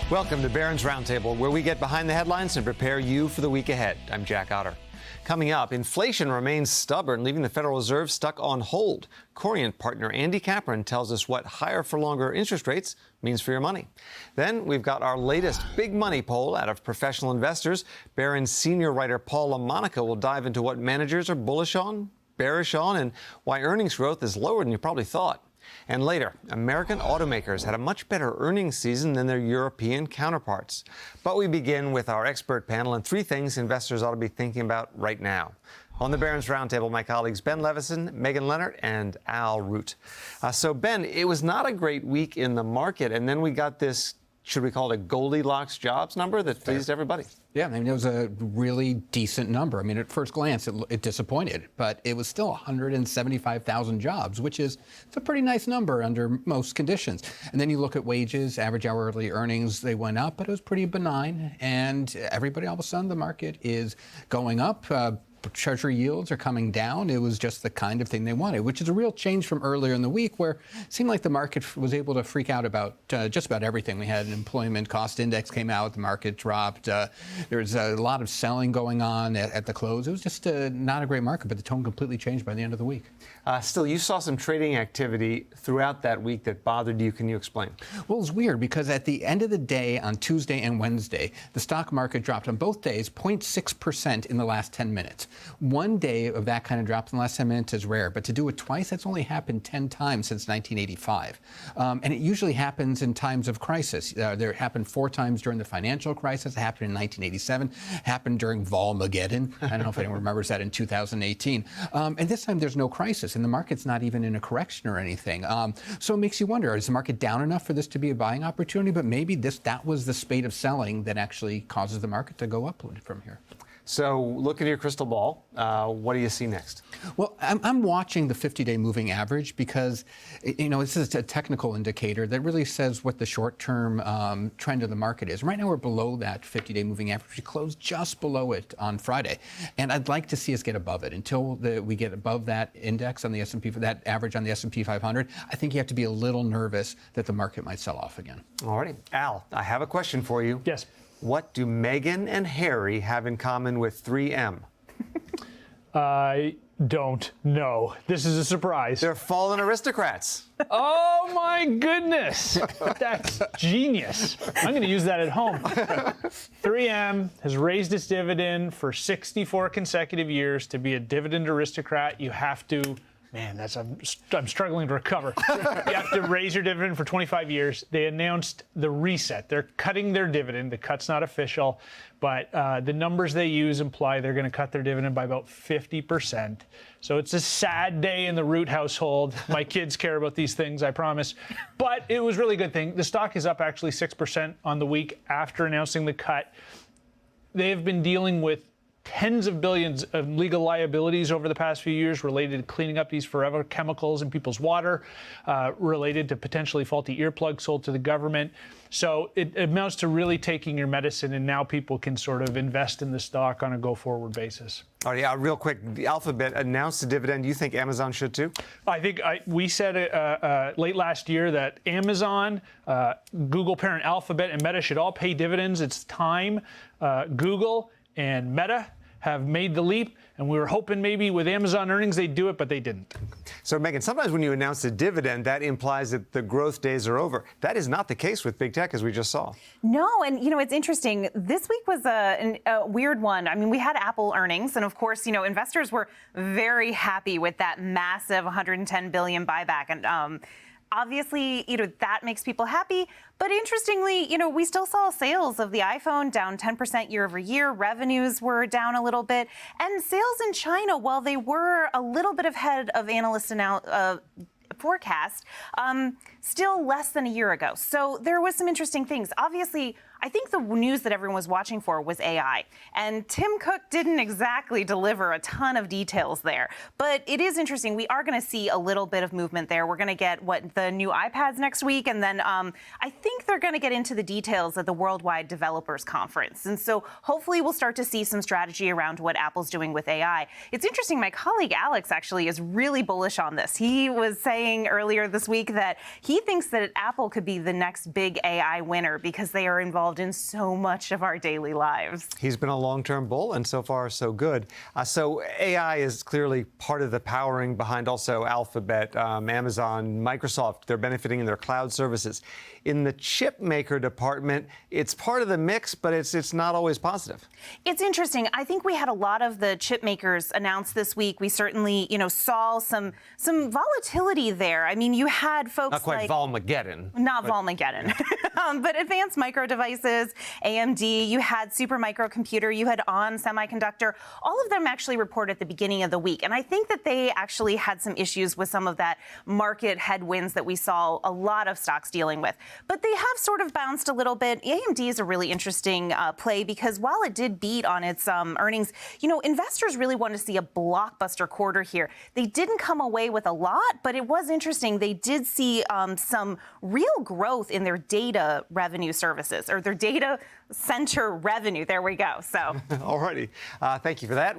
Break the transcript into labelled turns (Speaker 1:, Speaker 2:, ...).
Speaker 1: Welcome to Barron's Roundtable, where we get behind the headlines and prepare you for the week ahead. I'm Jack Otter. Coming up, inflation remains stubborn, leaving the Federal Reserve stuck on hold. Corient partner Andy Kaplan tells us what higher for longer interest rates means for your money. Then we've got our latest big money poll out of professional investors. Barron's senior writer Paul LaMonica will dive into what managers are bullish on, bearish on, and why earnings growth is lower than you probably thought. And later, American automakers had a much better earnings season than their European counterparts. But we begin with our expert panel and three things investors ought to be thinking about right now. On the Barron's Roundtable, my colleagues Ben Levisohn, Megan Leonard, and Al Root. So, Ben, it was not a great week in the market, and then we got this, should we call it a Goldilocks jobs number that pleased everybody.
Speaker 2: Yeah, I mean, it was a really decent number. I mean, at first glance, it disappointed, but it was still 175,000 jobs, which is it's a pretty nice number under most conditions. And then you look at wages, average hourly earnings, they went up, but it was pretty benign. And everybody, all of a sudden, the market is going up. Treasury yields are coming down. It was just the kind of thing they wanted, which is a real change from earlier in the week where it seemed like the market was able to freak out about just about everything. We had an employment cost index came out, the market dropped. There was a lot of selling going on at the close. It was just not a great market, but the tone completely changed by the end of the week.
Speaker 1: Still, you saw some trading activity throughout that week that bothered you. Can you explain?
Speaker 2: Well, it's weird because at the end of the day on Tuesday and Wednesday, the stock market dropped on both days 0.6% in the last 10 minutes. One day of that kind of drop in the last 10 minutes is rare, but to do it twice, that's only happened 10 times since 1985. And it usually happens in times of crisis. There happened 4 times during the financial crisis. It happened in 1987, happened during Volmageddon. I don't know if anyone remembers that in 2018. And this time there's no crisis, and the market's not even in a correction or anything. So it makes you wonder, is the market down enough for this to be a buying opportunity? But maybe that was the spate of selling that actually causes the market to go up from here.
Speaker 1: So look at your crystal ball. What do you see next?
Speaker 2: Well, I'm watching the 50-day moving average because, this is a technical indicator that really says what the short-term trend of the market is. Right now, we're below that 50-day moving average. We closed just below it on Friday. And I'd like to see us get above it. Until we get above that index on the S&P, that average on the S&P 500, I think you have to be a little nervous that the market might sell off again.
Speaker 1: All righty. Al, I have a question for you.
Speaker 3: Yes.
Speaker 1: What do Meghan and Harry have in common with 3M?
Speaker 3: I don't know. This is a surprise.
Speaker 1: They're fallen aristocrats.
Speaker 3: Oh, my goodness. That's genius. I'm going to use that at home. 3M has raised its dividend for 64 consecutive years. To be a dividend aristocrat, you have to... Man, I'm struggling to recover. You have to raise your dividend for 25 years. They announced the reset. They're cutting their dividend. The cut's not official, but the numbers they use imply they're going to cut their dividend by about 50%. So it's a sad day in the Root household. My kids care about these things, I promise. But it was a really good thing. The stock is up actually 6% on the week after announcing the cut. They have been dealing with tens of billions of legal liabilities over the past few years related to cleaning up these forever chemicals in people's water, related to potentially faulty earplugs sold to the government. So it amounts to really taking your medicine, and now people can sort of invest in the stock on a go-forward basis.
Speaker 1: All right, real quick, the Alphabet announced a dividend. Do you think Amazon should too?
Speaker 3: I think we said late last year that Amazon, Google parent Alphabet, and Meta should all pay dividends. It's time. Google and Meta have made the leap, and we were hoping maybe with Amazon earnings they'd do it, but they didn't.
Speaker 1: So, Megan, sometimes when you announce a dividend, that implies that the growth days are over. That is not the case with big tech, as we just saw.
Speaker 4: No, and, it's interesting. This week was a weird one. I mean, we had Apple earnings, and, of course, investors were very happy with that massive $110 billion buyback. And obviously, that makes people happy. But interestingly, we still saw sales of the iPhone down 10% year over year. Revenues were down a little bit. And sales in China, while they were a little bit ahead of analysts' forecast, still less than a year ago. So there was some interesting things. Obviously, I think the news that everyone was watching for was AI. And Tim Cook didn't exactly deliver a ton of details there. But it is interesting. We are going to see a little bit of movement there. We're going to get the new iPads next week. And then I think they're going to get into the details at the Worldwide Developers Conference. And so hopefully we'll start to see some strategy around what Apple's doing with AI. It's interesting. My colleague Alex actually is really bullish on this. He was saying earlier this week that he thinks that Apple could be the next big AI winner because they are involved in so much of our daily lives.
Speaker 1: He's been a long-term bull, and so far, so good. So AI is clearly part of the powering behind also Alphabet, Amazon, Microsoft. They're benefiting in their cloud services. In the chip maker department, it's part of the mix, but it's not always positive.
Speaker 4: It's interesting. I think we had a lot of the chip makers announced this week. We certainly, saw some volatility there. I mean, you had folks
Speaker 1: not quite
Speaker 4: like
Speaker 1: Volmageddon.
Speaker 4: Not Volmageddon, but Advanced Micro Devices, AMD, you had Supermicro Computer, you had ON Semiconductor. All of them actually reported at the beginning of the week. And I think that they actually had some issues with some of that market headwinds that we saw a lot of stocks dealing with. But they have sort of bounced a little bit. AMD is a really interesting play because while it did beat on its earnings, investors really want to see a blockbuster quarter here. They didn't come away with a lot, but it was interesting. They did see some real growth in their data revenue services, or their data center revenue. There we go. So,
Speaker 1: all righty. Thank you for that.